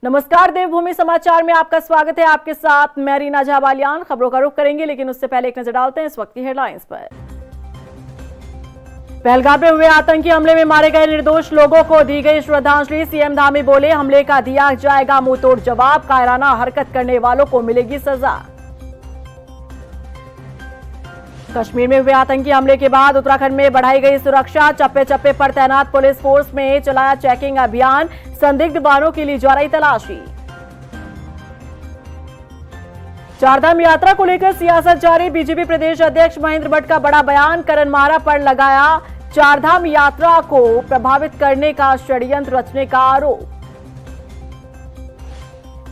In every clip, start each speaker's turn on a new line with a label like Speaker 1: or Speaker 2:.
Speaker 1: नमस्कार, देवभूमि समाचार में आपका स्वागत है। आपके साथ मैं रीना झाबालियान। खबरों का रुख करेंगे, लेकिन उससे पहले एक नजर डालते हैं इस वक्त की हेडलाइंस पर। पहलगाम में हुए आतंकी हमले में मारे गए निर्दोष लोगों को दी गई श्रद्धांजलि। सीएम धामी बोले, हमले का दिया जाएगा मुंहतोड़ जवाब, कायराना हरकत करने वालों को मिलेगी सजा। कश्मीर में हुए आतंकी हमले के बाद उत्तराखंड में बढ़ाई गई सुरक्षा। चप्पे चप्पे पर तैनात पुलिस फोर्स में चलाया चेकिंग अभियान, संदिग्ध वाहनों के लिए जारी तलाशी। चारधाम यात्रा को लेकर सियासत जारी। बीजेपी प्रदेश अध्यक्ष महेंद्र भट्ट का बड़ा बयान, करण मारा पर लगाया चारधाम यात्रा को प्रभावित करने का षड्यंत्र रचने का आरोप।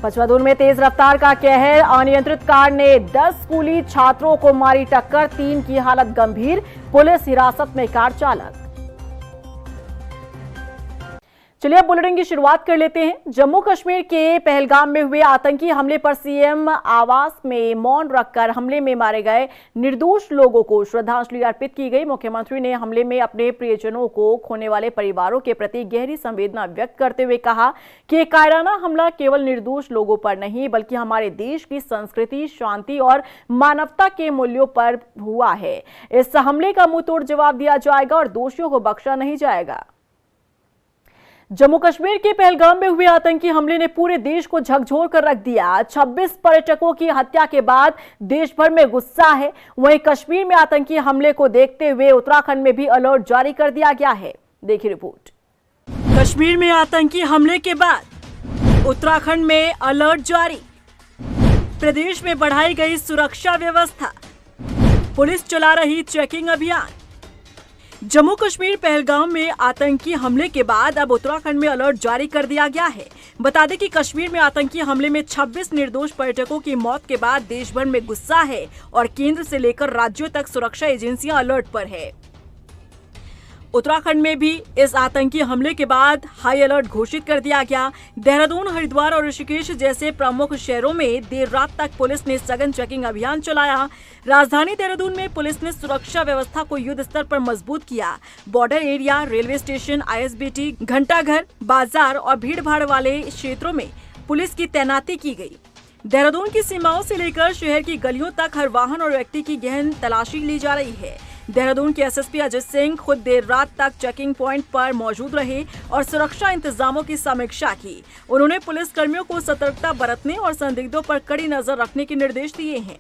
Speaker 1: पचवादूर में तेज रफ्तार का कहर, अनियंत्रित कार ने 10 स्कूली छात्रों को मारी टक्कर, 3 की हालत गंभीर, पुलिस हिरासत में कार चालक। चलिए अब बुलेटिन की शुरुआत कर लेते हैं। जम्मू कश्मीर के पहलगाम में हुए आतंकी हमले पर सीएम आवास में मौन रखकर हमले में मारे गए निर्दोष लोगों को श्रद्धांजलि अर्पित की गई। मुख्यमंत्री ने हमले में अपने प्रियजनों को खोने वाले परिवारों के प्रति गहरी संवेदना व्यक्त करते हुए कहा कि कायराना हमला केवल निर्दोष लोगों पर नहीं, बल्कि हमारे देश की संस्कृति, शांति और मानवता के मूल्यों पर हुआ है। इस हमले का मुंहतोड़ जवाब दिया जाएगा और दोषियों को बख्शा नहीं जाएगा। जम्मू कश्मीर के पहलगाम में हुए आतंकी हमले ने पूरे देश को झकझोर कर रख दिया। 26 पर्यटकों की हत्या के बाद देश भर में गुस्सा है। वहीं कश्मीर में आतंकी हमले को देखते हुए उत्तराखंड में भी अलर्ट जारी कर दिया गया है। देखिए रिपोर्ट। कश्मीर में आतंकी हमले के बाद उत्तराखंड में अलर्ट जारी। प्रदेश में बढ़ाई गई सुरक्षा व्यवस्था, पुलिस चला रही चेकिंग अभियान। जम्मू कश्मीर पहलगाम में आतंकी हमले के बाद अब उत्तराखंड में अलर्ट जारी कर दिया गया है। बता दें कि कश्मीर में आतंकी हमले में 26 निर्दोष पर्यटकों की मौत के बाद देश भर में गुस्सा है और केंद्र से लेकर राज्यों तक सुरक्षा एजेंसियां अलर्ट पर है। उत्तराखंड में भी इस आतंकी हमले के बाद हाई अलर्ट घोषित कर दिया गया। देहरादून, हरिद्वार और ऋषिकेश जैसे प्रमुख शहरों में देर रात तक पुलिस ने सघन चेकिंग अभियान चलाया। राजधानी देहरादून में पुलिस ने सुरक्षा व्यवस्था को युद्ध स्तर पर मजबूत किया। Border area, railway station, ISBT, Ghantaghar, बाजार और भीड़-भाड़ वाले क्षेत्रों में पुलिस की तैनाती की गई। देहरादून की सीमाओं से लेकर शहर की गलियों तक हर वाहन और व्यक्ति की गहन तलाशी ली जा रही है। देहरादून के एसएसपी अजय सिंह खुद देर रात तक चेकिंग पॉइंट पर मौजूद रहे और सुरक्षा इंतजामों की समीक्षा की। उन्होंने पुलिस कर्मियों को सतर्कता बरतने और संदिग्धों पर कड़ी नजर रखने के निर्देश दिए हैं।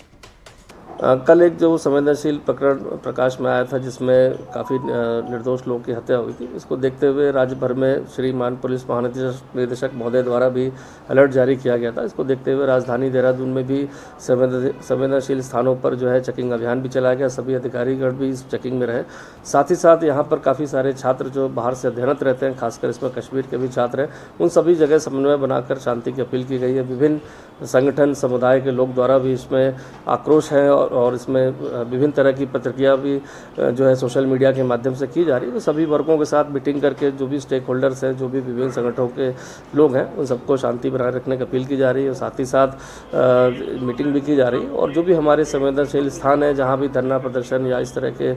Speaker 2: कल एक जो संवेदनशील प्रकरण प्रकाश में आया था, जिसमें काफ़ी निर्दोष लोगों की हत्या हुई थी, इसको देखते हुए राज्य भर में श्रीमान पुलिस महानिदेशक महोदय द्वारा भी अलर्ट जारी किया गया था। इसको देखते हुए राजधानी देहरादून में भी संवेदनशील स्थानों पर जो है चेकिंग अभियान भी चलाया गया। सभी अधिकारीगण भी इस चेकिंग में रहे। साथ ही साथ यहाँ पर काफ़ी सारे छात्र जो बाहर से अध्ययनरत रहते हैं, खासकर इसमें कश्मीर के भी छात्र हैं, उन सभी जगह समन्वय बनाकर शांति की अपील की गई है। विभिन्न संगठन, समुदाय के लोग द्वारा भी इसमें आक्रोश है और इसमें विभिन्न तरह की प्रतिक्रिया भी जो है सोशल मीडिया के माध्यम से की जा रही है। तो सभी वर्गों के साथ मीटिंग करके जो भी स्टेक होल्डर्स हैं, जो भी विभिन्न संगठनों के लोग हैं, उन सबको शांति बनाए रखने की अपील की जा रही है। और साथ ही साथ मीटिंग भी की जा रही है। और जो भी हमारे संवेदनशील स्थान है, जहाँ भी धरना प्रदर्शन या इस तरह के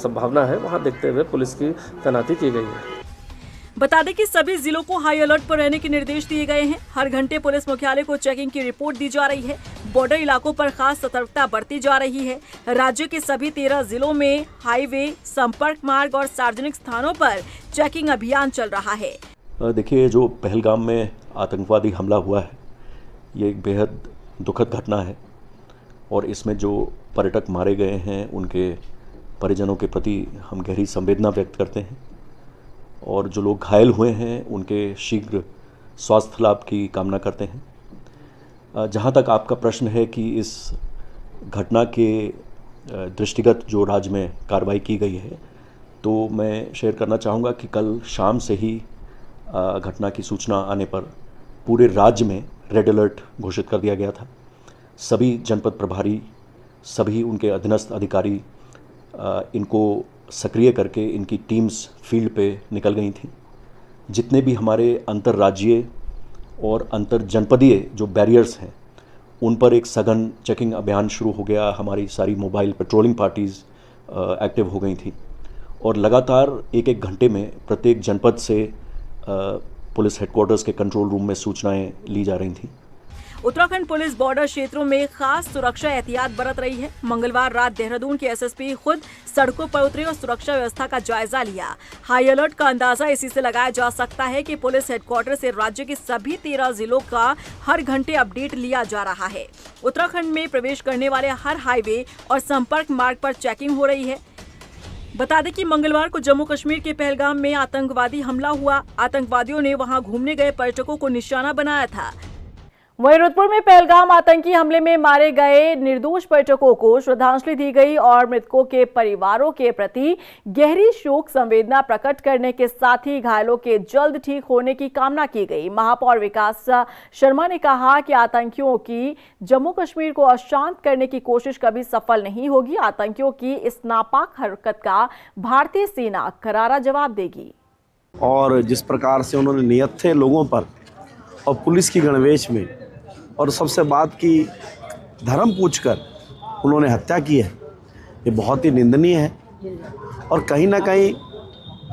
Speaker 2: संभावना है, वहाँ देखते हुए पुलिस की तैनाती की गई है।
Speaker 1: बता दें कि सभी जिलों को हाई अलर्ट पर रहने के निर्देश दिए गए हैं। हर घंटे पुलिस मुख्यालय को चेकिंग की रिपोर्ट दी जा रही है। बॉर्डर इलाकों पर खास सतर्कता बरती जा रही है। राज्य के सभी 13 जिलों में हाईवे, संपर्क मार्ग और सार्वजनिक स्थानों पर चेकिंग अभियान चल रहा है।
Speaker 3: देखिए, जो पहलगाम में आतंकवादी हमला हुआ है, ये एक बेहद दुखद घटना है और इसमें जो पर्यटक मारे गए हैं, उनके परिजनों के प्रति हम गहरी संवेदना व्यक्त करते हैं और जो लोग घायल हुए हैं, उनके शीघ्र स्वास्थ्य लाभ की कामना करते हैं। जहाँ तक आपका प्रश्न है कि इस घटना के दृष्टिगत जो राज्य में कार्रवाई की गई है, तो मैं शेयर करना चाहूँगा कि कल शाम से ही घटना की सूचना आने पर पूरे राज्य में रेड अलर्ट घोषित कर दिया गया था। सभी जनपद प्रभारी, सभी उनके अधीनस्थ अधिकारी इनको सक्रिय करके इनकी टीम्स फील्ड पे निकल गई थी। जितने भी हमारे अंतर्राज्यीय और अंतर जनपदीय जो बैरियर्स हैं, उन पर एक सघन चेकिंग अभियान शुरू हो गया। हमारी सारी मोबाइल पेट्रोलिंग पार्टीज़ एक्टिव हो गई थी और लगातार एक घंटे में प्रत्येक जनपद से पुलिस हेडक्वार्टर्स के कंट्रोल रूम में सूचनाएं ली जा रही थी।
Speaker 1: उत्तराखंड पुलिस बॉर्डर क्षेत्रों में खास सुरक्षा एहतियात बरत रही है। मंगलवार रात देहरादून के एसएसपी खुद सड़कों पर उतरे और सुरक्षा व्यवस्था का जायजा लिया। हाई अलर्ट का अंदाजा इसी से लगाया जा सकता है कि पुलिस हेडक्वार्टर से राज्य के सभी 13 जिलों का हर घंटे अपडेट लिया जा रहा है। उत्तराखंड में प्रवेश करने वाले हर हाईवे और संपर्क मार्ग पर चेकिंग हो रही है। बता दें कि मंगलवार को जम्मू कश्मीर के पहलगाम में आतंकवादी हमला हुआ। आतंकवादियों ने वहां घूमने गए पर्यटकों को निशाना बनाया था। वहीं रुद्रपुर में पहलगाम आतंकी हमले में मारे गए निर्दोष पर्यटकों को श्रद्धांजलि दी गई और मृतकों के परिवारों के प्रति गहरी शोक संवेदना प्रकट करने के साथ ही घायलों के जल्द ठीक होने की कामना की गई। महापौर विकास शर्मा ने कहा कि आतंकियों की जम्मू कश्मीर को अशांत करने की कोशिश कभी सफल नहीं होगी। आतंकियों की इस नापाक हरकत का भारतीय सेना करारा जवाब देगी।
Speaker 4: और जिस प्रकार से उन्होंने नियत थे लोगों पर और पुलिस की गणवेश में, और सबसे बात की धर्म पूछकर उन्होंने हत्या की है, ये बहुत ही निंदनीय है। और कहीं ना कहीं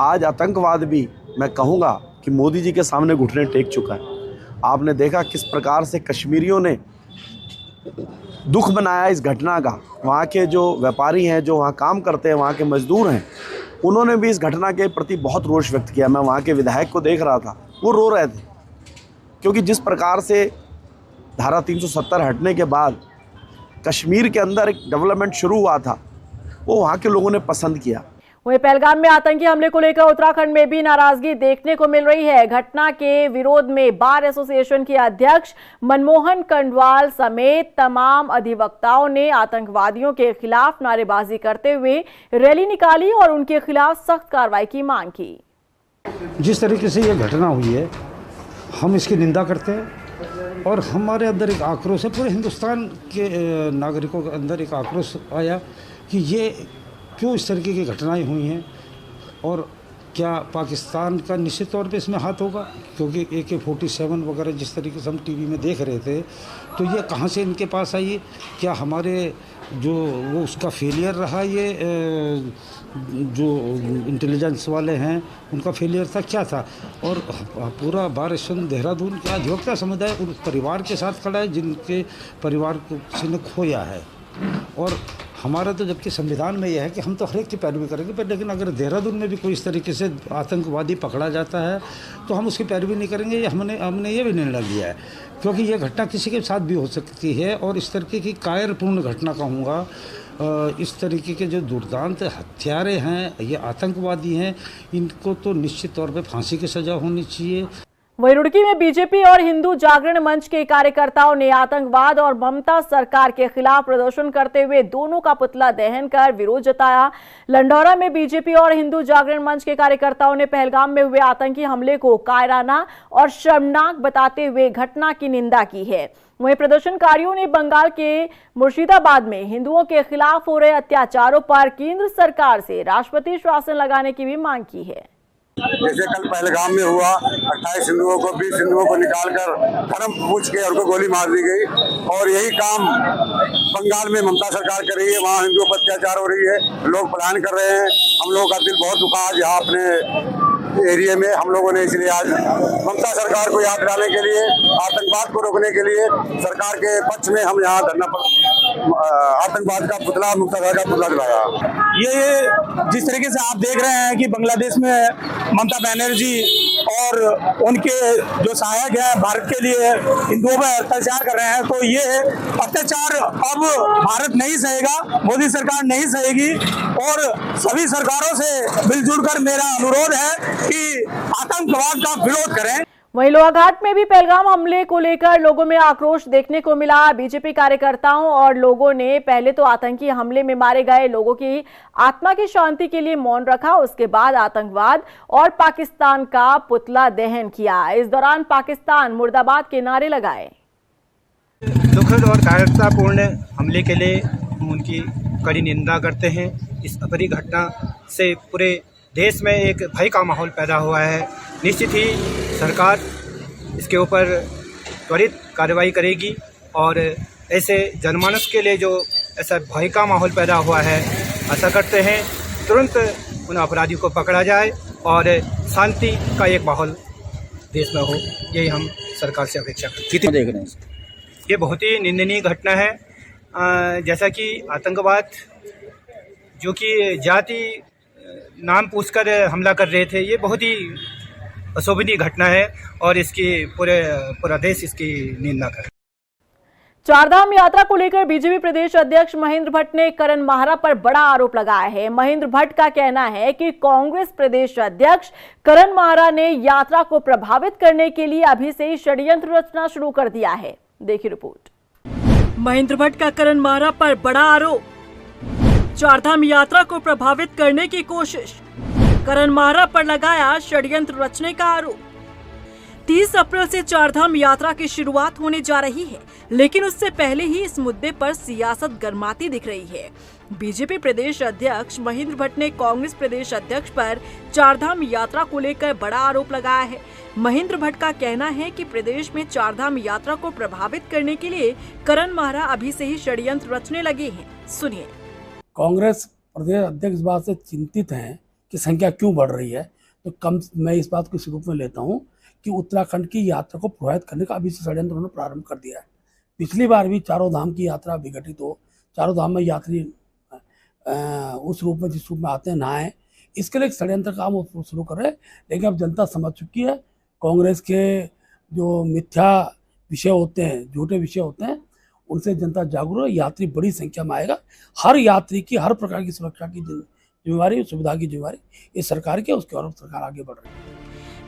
Speaker 4: आज आतंकवाद भी मैं कहूँगा कि मोदी जी के सामने घुटने टेक चुका है। आपने देखा किस प्रकार से कश्मीरियों ने दुख बनाया इस घटना का। वहाँ के जो व्यापारी हैं, जो वहाँ काम करते हैं, वहाँ के मजदूर हैं, उन्होंने भी इस घटना के प्रति बहुत रोष व्यक्त किया। मैं वहाँ के विधायक को देख रहा था, वो रो रहे थे, क्योंकि जिस प्रकार से धारा 370 हटने के बाद कश्मीर के अंदर एक डेवलपमेंट शुरू हुआ था, वो वहाँ के लोगों ने पसंद किया।
Speaker 1: वहीं पहलगाम में आतंकी हमले को लेकर उत्तराखंड में भी नाराजगी देखने को मिल रही है। घटना के विरोध में बार एसोसिएशन के अध्यक्ष मनमोहन कंडवाल समेत तमाम अधिवक्ताओं ने आतंकवादियों के खिलाफ नारेबाजी करते हुए रैली निकाली और उनके खिलाफ सख्त कार्रवाई की मांग की।
Speaker 5: जिस तरीके से ये घटना हुई है, हम इसकी निंदा करते हैं और हमारे अंदर एक आक्रोश है, पूरे हिंदुस्तान के नागरिकों के अंदर एक आक्रोश आया कि ये क्यों इस तरीके की घटनाएं हुई हैं और क्या पाकिस्तान का निश्चित तौर पे इसमें हाथ होगा, क्योंकि AK-47 वगैरह जिस तरीके से हम टीवी में देख रहे थे, तो ये कहाँ से इनके पास आई? क्या हमारे जो वो उसका फेलियर रहा, ये जो इंटेलिजेंस वाले हैं उनका फेलियर था, क्या था? और पूरा बार एसोसिएशन देहरादून का अधिवक्ता समुदाय उन परिवार के साथ खड़ा है जिनके परिवार को किसी ने खोया है। और हमारा तो जबकि संविधान में यह है कि हम तो हर एक की पैरवी करेंगे, पर लेकिन अगर देहरादून में भी कोई इस तरीके से आतंकवादी पकड़ा जाता है तो हम उसकी पैरवी नहीं करेंगे। ये हमने ये भी निर्णय लिया है, क्योंकि ये घटना किसी के साथ भी हो सकती है और इस तरीके की कायरपूर्ण घटना कहूँगा। इस तरीके के जो दुर्दांत हत्यारे हैं, ये आतंकवादी हैं, इनको तो निश्चित तौर पे फांसी की सज़ा होनी चाहिए।
Speaker 1: वहीं रुड़की में बीजेपी और हिंदू जागरण मंच के कार्यकर्ताओं ने आतंकवाद और ममता सरकार के खिलाफ प्रदर्शन करते हुए दोनों का पुतला दहन कर विरोध जताया। लंढौरा में बीजेपी और हिंदू जागरण मंच के कार्यकर्ताओं ने पहलगाम में हुए आतंकी हमले को कायराना और शर्मनाक बताते हुए घटना की निंदा की है। वहीं प्रदर्शनकारियों ने बंगाल के मुर्शिदाबाद में हिंदुओं के खिलाफ हो रहे अत्याचारों पर केंद्र सरकार से राष्ट्रपति शासन लगाने की भी मांग की है।
Speaker 6: जैसे कल पहलगाम में हुआ, 28 हिंदुओं को 20 हिंदुओं को निकालकर धर्म पूछ के उनको गोली मार दी गई, और यही काम बंगाल में ममता सरकार कर रही है। वहाँ हिंदुओं पर अत्याचार हो रही है, लोग पलायन कर रहे हैं। हम लोगों का दिल बहुत दुखा आज यहाँ अपने एरिया में। हम लोगों ने इसलिए आज ममता सरकार को याद दिलाने के लिए, आतंकवाद को रोकने के लिए सरकार के पक्ष में हम यहाँ धरना पर आतंकवाद का पुतला, ममता सरकार का पुतला जलाया।
Speaker 7: ये जिस तरीके से आप देख रहे हैं कि बांग्लादेश में ममता बनर्जी और उनके जो सहायक हैं भारत के लिए हिंदुओं पर अत्याचार कर रहे हैं, तो ये अत्याचार अब भारत नहीं सहेगा, मोदी सरकार नहीं सहेगी। और सभी सरकारों से मिलजुल कर मेरा अनुरोध है कि आतंकवाद का विरोध करें।
Speaker 1: वहीं लोहाघाट में भी पहलगाम हमले को लेकर लोगों में आक्रोश देखने को मिला। बीजेपी कार्यकर्ताओं और लोगों ने पहले तो आतंकी हमले में मारे गए लोगों की आत्मा की शांति के लिए मौन रखा, उसके बाद आतंकवाद और पाकिस्तान का पुतला दहन किया। इस दौरान पाकिस्तान मुर्दाबाद के नारे लगाए।
Speaker 8: दुखद और कायरतापूर्ण हमले के लिए हम उनकी कड़ी निंदा करते हैं। इस अपरी घटना से पूरे देश में एक भय का माहौल पैदा हुआ है। निश्चित ही सरकार इसके ऊपर त्वरित कार्रवाई करेगी और ऐसे जनमानस के लिए जो ऐसा भय का माहौल पैदा हुआ है, आशा करते हैं तुरंत उन अपराधियों को पकड़ा जाए और शांति का एक माहौल देश में हो, यही हम सरकार से अपेक्षा करते हैं।
Speaker 9: कितने देख रहे हैं?
Speaker 8: ये बहुत ही निंदनीय घटना है। जैसा कि आतंकवाद जो कि जाति नाम पूछकर हमला कर रहे थे, ये बहुत ही अशोभनीय घटना है और इसकी पूरा देश इसकी निंदा कर।
Speaker 1: चारधाम यात्रा को लेकर बीजेपी प्रदेश अध्यक्ष महेंद्र भट्ट ने करण माहरा पर बड़ा आरोप लगाया है। महेंद्र भट्ट का कहना है कि कांग्रेस प्रदेश अध्यक्ष करण माहरा ने यात्रा को प्रभावित करने के लिए अभी से ही षड्यंत्र रचना शुरू कर दिया है। देखिए रिपोर्ट। महेंद्र भट्ट का करण माहरा पर बड़ा आरोप, चारधाम यात्रा को प्रभावित करने की कोशिश, करण माहरा पर लगाया षड्यंत्र रचने का आरोप। 30 अप्रैल से चारधाम यात्रा की शुरुआत होने जा रही है, लेकिन उससे पहले ही इस मुद्दे पर सियासत गरमाती दिख रही है। बीजेपी प्रदेश अध्यक्ष महेंद्र भट्ट ने कांग्रेस प्रदेश अध्यक्ष पर चारधाम यात्रा को लेकर बड़ा आरोप लगाया है। महेंद्र भट्ट का कहना है कि प्रदेश में चारधाम यात्रा को प्रभावित करने के लिए करण माहरा अभी से ही षड्यंत्र रचने लगे हैं। सुनिए।
Speaker 10: कांग्रेस प्रदेश अध्यक्ष इस बात से चिंतित हैं कि संख्या क्यों बढ़ रही है, तो मैं इस बात को इस रूप में लेता हूं कि उत्तराखंड की यात्रा को प्रभावित करने का अभी से षड्यंत्र उन्होंने प्रारंभ कर दिया है। पिछली बार भी चारों धाम की यात्रा विघटित हो, चारों धाम में यात्री उस रूप में जिस रूप में आते हैं नहाएं, इसके लिए एक षड्यंत्र काम वो शुरू कर रहे हैं। लेकिन अब जनता समझ चुकी है, कांग्रेस के जो मिथ्या विषय होते हैं, झूठे विषय होते हैं, उनसे जनता जागरूक है। यात्री बड़ी संख्या में आएगा। हर यात्री की हर प्रकार की सुरक्षा की जिम्मेवारी, सुविधा की जिम्मेवारी इस सरकार की है, उसके और सरकार आगे बढ़ रही है।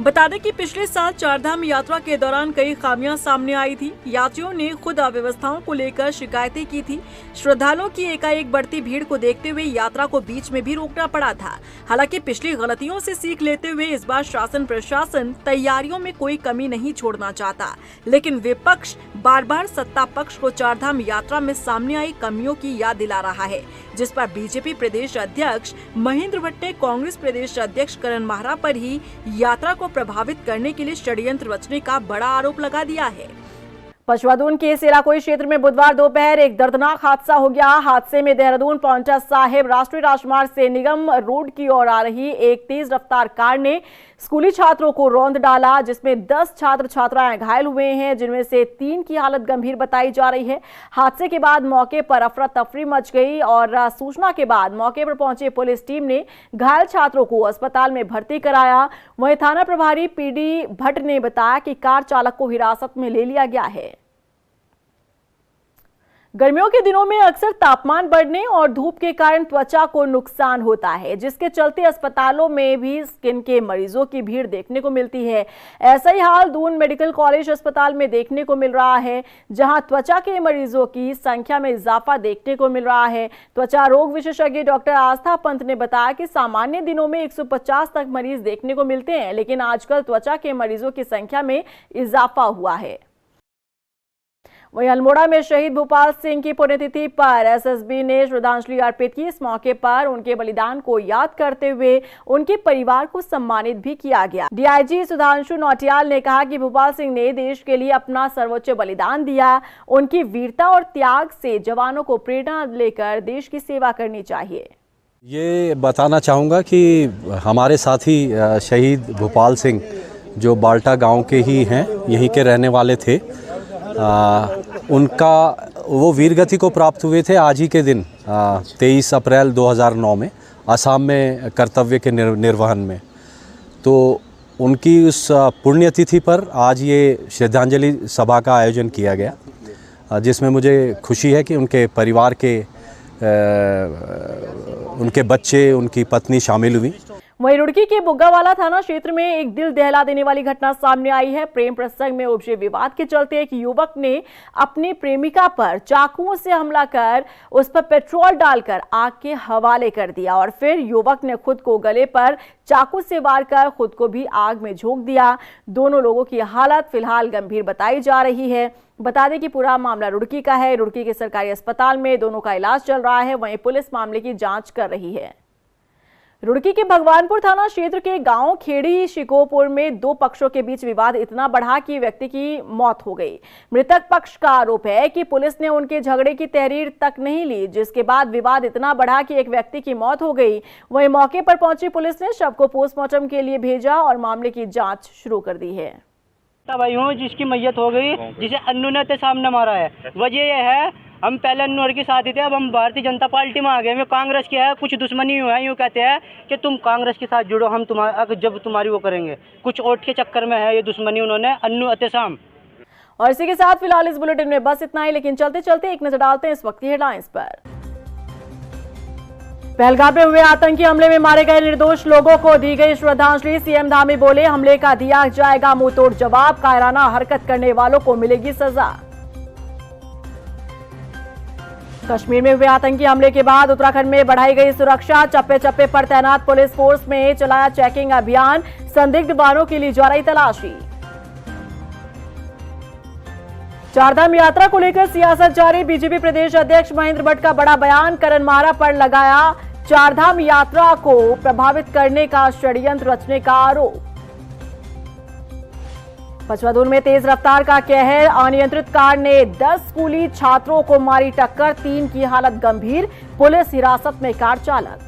Speaker 1: बता दें कि पिछले साल चारधाम यात्रा के दौरान कई खामियां सामने आई थी। यात्रियों ने खुद अव्यवस्थाओं को लेकर शिकायतें की थी। श्रद्धालुओं की एकाएक बढ़ती भीड़ को देखते हुए यात्रा को बीच में भी रोकना पड़ा था। हालांकि पिछली गलतियों से सीख लेते हुए इस बार शासन प्रशासन तैयारियों में कोई कमी नहीं छोड़ना चाहता, लेकिन विपक्ष बार बार सत्ता पक्ष को चारधाम यात्रा में सामने आई कमियों की याद दिला रहा है, जिस पर बीजेपी प्रदेश अध्यक्ष महेंद्र भट्ट ने कांग्रेस प्रदेश अध्यक्ष करण माहरा पर ही यात्रा को प्रभावित करने के लिए षड्यंत्र रचने का बड़ा आरोप लगा दिया है। पचवादून के सेराकोई क्षेत्र में बुधवार दोपहर एक दर्दनाक हादसा हो गया। हादसे में देहरादून पांवटा साहिब राष्ट्रीय राजमार्ग से निगम रोड की ओर आ रही एक तेज रफ्तार कार ने स्कूली छात्रों को रौंद डाला, जिसमें 10 छात्र छात्राएं घायल हुए हैं, जिनमें से 3 की हालत गंभीर बताई जा रही है। हादसे के बाद मौके पर अफरा तफरी मच गई और सूचना के बाद मौके पर पहुंची पुलिस टीम ने घायल छात्रों को अस्पताल में भर्ती कराया। वहीं थाना प्रभारी पीडी भट्ट ने बताया कि कार चालक को हिरासत में ले लिया गया है। गर्मियों के दिनों में अक्सर तापमान बढ़ने और धूप के कारण त्वचा को नुकसान होता है, जिसके चलते अस्पतालों में भी स्किन के मरीजों की भीड़ देखने को मिलती है। ऐसा ही हाल दून मेडिकल कॉलेज अस्पताल में देखने को मिल रहा है, जहां त्वचा के मरीजों की संख्या में इजाफा देखने को मिल रहा है। त्वचा रोग विशेषज्ञ डॉक्टर आस्था पंत ने बताया कि सामान्य दिनों में 150 तक मरीज देखने को मिलते हैं, लेकिन आजकल त्वचा के मरीजों की संख्या में इजाफा हुआ है। वहीं अल्मोड़ा में शहीद भूपाल सिंह की पुण्यतिथि पर एसएसबी ने श्रद्धांजलि अर्पित की। इस मौके पर उनके बलिदान को याद करते हुए उनके परिवार को सम्मानित भी किया गया। डीआईजी सुधांशु नौटियाल ने कहा कि भूपाल सिंह ने देश के लिए अपना सर्वोच्च बलिदान दिया। उनकी वीरता और त्याग से जवानों को प्रेरणा लेकर देश की सेवा करनी चाहिए।
Speaker 11: ये बताना चाहूँगा कि हमारे साथी शहीद भूपाल सिंह जो बाल्टा गाँव के ही हैं, यहीं के रहने वाले थे, उनका वो वीरगति को प्राप्त हुए थे आज ही के दिन 23 अप्रैल 2009 में असम में कर्तव्य के निर्वहन में। तो उनकी उस पुण्यतिथि पर आज ये श्रद्धांजलि सभा का आयोजन किया गया, जिसमें मुझे खुशी है कि उनके परिवार के उनके बच्चे, उनकी पत्नी शामिल हुई।
Speaker 1: वहीं रुड़की के बुग्गावाला थाना क्षेत्र में एक दिल दहला देने वाली घटना सामने आई है। प्रेम प्रसंग में उपजे विवाद के चलते एक युवक ने अपनी प्रेमिका पर चाकुओं से हमला कर उस पर पेट्रोल डालकर आग के हवाले कर दिया और फिर युवक ने खुद को गले पर चाकू से वार कर खुद को भी आग में झोंक दिया। दोनों लोगों की हालत फिलहाल गंभीर बताई जा रही है। बता दें कि पूरा मामला रुड़की का है। रुड़की के सरकारी अस्पताल में दोनों का इलाज चल रहा है। वहीं पुलिस मामले की जांच कर रही है। रुड़की के भगवानपुर थाना क्षेत्र के गांव खेड़ी शिकोपुर में 2 पक्षों के बीच विवाद इतना बढ़ा कि व्यक्ति की मौत हो गई। मृतक पक्ष का आरोप है कि पुलिस ने उनके झगड़े की तहरीर तक नहीं ली, जिसके बाद विवाद इतना बढ़ा कि एक व्यक्ति की मौत हो गई। वहीं मौके पर पहुंची पुलिस ने शव को पोस्टमार्टम के लिए भेजा और मामले की जांच शुरू कर दी है।
Speaker 9: भाई हूँ जिसकी मैयत हो गई, जिसे अन्नू ने सामने मारा है। वजह यह है हम पहले अन्नू के साथ ही थे, अब हम भारतीय जनता पार्टी में आ गए। हमें कांग्रेस की है कुछ दुश्मनी हुआ है, यूँ कहते हैं कि तुम कांग्रेस के साथ जुड़ो, हम जब तुम्हारी वो करेंगे। कुछ वोट के चक्कर में है ये दुश्मनी उन्होंने अन्नू अतेसाम।
Speaker 1: और इसी के साथ फिलहाल इस बुलेटिन में बस इतना ही, लेकिन चलते चलते एक नजर डालते हैं इस वक्त की हेडलाइंस पर। पहलगाम में हुए आतंकी हमले में मारे गए निर्दोष लोगों को दी गई श्रद्धांजलि। सीएम धामी बोले हमले का दिया जाएगा मुंहतोड़ जवाब, कायराना हरकत करने वालों को मिलेगी सजा। कश्मीर में हुए आतंकी हमले के बाद उत्तराखंड में बढ़ाई गई सुरक्षा, चप्पे चप्पे पर तैनात पुलिस फोर्स में चलाया चेकिंग अभियान, संदिग्ध वाहनों के लिए जा रही तलाशी। चारधाम यात्रा को लेकर सियासत जारी, बीजेपी प्रदेश अध्यक्ष महेंद्र भट्ट का बड़ा बयान, करण माहरा पर लगाया चारधाम यात्रा को प्रभावित करने का षड्यंत्र रचने का आरोप। पचवादूर में तेज रफ्तार का कहर, अनियंत्रित कार ने 10 स्कूली छात्रों को मारी टक्कर, 3 की हालत गंभीर, पुलिस हिरासत में कार चालक।